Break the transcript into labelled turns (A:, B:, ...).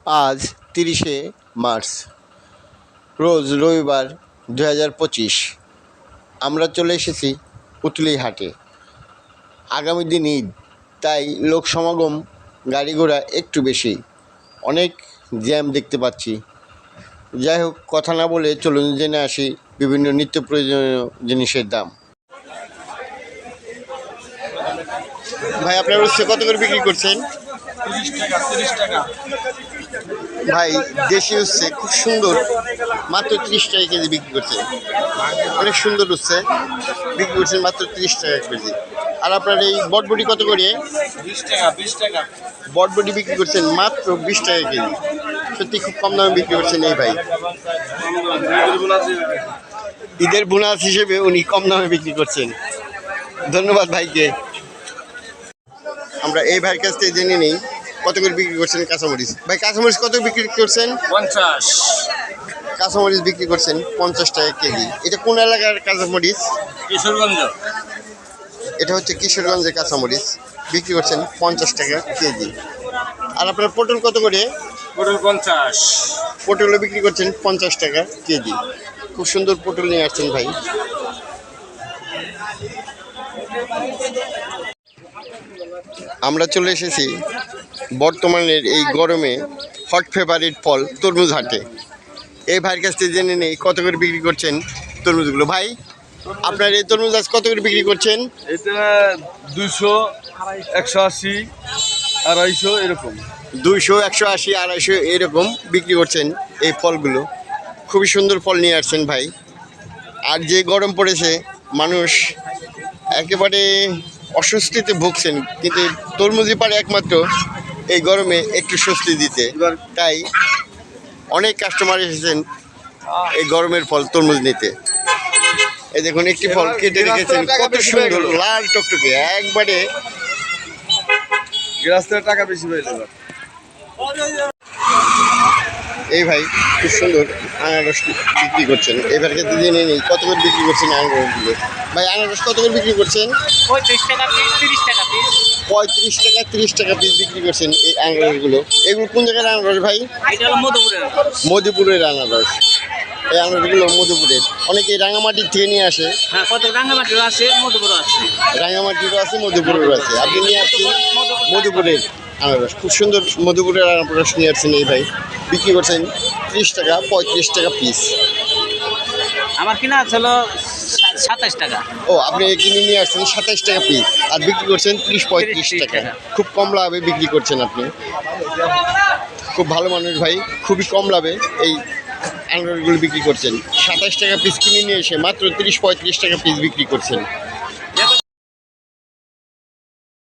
A: আজ 30শে মার্চ, রোজ রবিবার 2025। আমরা চলে এসেছি পুতলি হাটে। আগামী দিন ঈদ, তাই লোক সমাগম, গাড়ি ঘোড়া একটু বেশি, অনেক জ্যাম দেখতে পাচ্ছি। যাই হোক, কথা না বলে চলুন জেনে আসি বিভিন্ন নিত্য প্রয়োজনীয় জিনিসের দাম। ভাই, আপনার হচ্ছে কত করে বিক্রি করছেন?
B: 30 টাকা।
A: ভাই, দেশি হচ্ছে খুব সুন্দর, মাত্র 30 টাকা কেজি বিক্রি করছেন। অনেক সুন্দর হচ্ছে, বিক্রি করছেন মাত্র 30 টাকা কেজি। আর আপনার এই বটবটি কত করে?
B: 20 টাকা।
A: বটবটি বিক্রি করছেন মাত্র 20 টাকা কেজি। সত্যি খুব কম দামে বিক্রি করছেন এই ভাই। ঈদের বোনাস হিসেবে উনি কম দামে বিক্রি করছেন। ধন্যবাদ ভাইকে। আমরা এই ভাইয়ের কাছ থেকে জেনে নিই কত করে বিক্রি করছেন কাঁচামরিচ। ভাই, কাঁচামরিচ কত বিক্রি করছেন?
B: 50।
A: কাঁচামরিচ বিক্রি করছেন 50 টাকা কেজি। এটা কোন এলাকার কাঁচামরিচ?
B: কিশোরগঞ্জ।
A: এটা হচ্ছে কিশোরগঞ্জের কাঁচামরিচ, বিক্রি করছেন 50 টাকা কেজি। আর আপনার পটল কত করে?
B: পটল 50।
A: পটলও বিক্রি করছেন 50 টাকা কেজি। খুব সুন্দর পটল নিয়ে আসছেন ভাই। আমরা চলে এসেছি বর্তমানের এই গরমে হট ফেভারিট ফল তরমুজ হাটে। এই ভাইয়ের কাছ থেকে জেনে নেই কত করে বিক্রি করছেন তরমুজগুলো। ভাই, আপনার এই তরমুজ আজ কত করে বিক্রি করছেন?
B: এটা 200, 180, 250 এরকম।
A: 200, 180, 250 এরকম বিক্রি করছেন এই ফলগুলো। খুবই সুন্দর ফল নিয়ে আসছেন ভাই। আর যে গরম পড়েছে, মানুষ একেবারে অস্বস্তিতে ভুগছেন, কিন্তু তরমুজই পারে একমাত্র এই গরমে একটু স্বস্তি দিতে। তাই অনেক কাস্টমার এসেছেন এই গরমের ফল তরমুজ নিতে। এই দেখুন, একটি ফল কেটে রেখেছেন, কত সুন্দর লাল টকটকে, একবারে
B: গ্রাস্তের টাকা বেশি হয়ে যাবে।
A: এই ভাই খুব সুন্দর আনারস বিক্রি করছেন। এবার ক্ষেত্রে জেনে নেই কত করে বিক্রি করছেন আনারসগুলো। ভাই, আনারস কত করে বিক্রি করছেন?
C: 35 টাকা পিস, 30 টাকা পিস।
A: 35 টাকা, 30 টাকা পিস বিক্রি করছেন এই আনারসগুলো। এগুলো কোন জায়গার আনারস ভাই?
C: এটা হলো মধুপুরের।
A: মধুপুরের আনারস। এই আনারসগুলো মধুপুরের। অনেকে রাঙামাটির থেকে নিয়ে আসে।
C: হ্যাঁ, কত রাঙ্গামাটিরও আছে, মধুপুরও আছে।
A: রাঙামাটিরও আছে, মধুপুরেরও আছে। আপনি নিয়ে আসছেন মধুপুরের আনারস। খুব সুন্দর মধুপুরের আনারস নিয়ে আসছেন এই ভাই। বিক্রি করছেন 30 টাকা, 35 টাকা পিস।
C: আমার কিনা আছে হলো 27 টাকা।
A: ও, আপনি কিনে নিয়ে আসছেন 27 টাকা পিস, আর বিক্রি করছেন 30-35 টাকা। খুব কম লাভে বিক্রি করছেন আপনি। খুব ভালো মানুষ ভাই, খুবই কম লাভে এই আনারসগুলো বিক্রি করছেন। 27 টাকা পিস কিনে নিয়ে এসে মাত্র 30-35 টাকা পিস বিক্রি করছেন।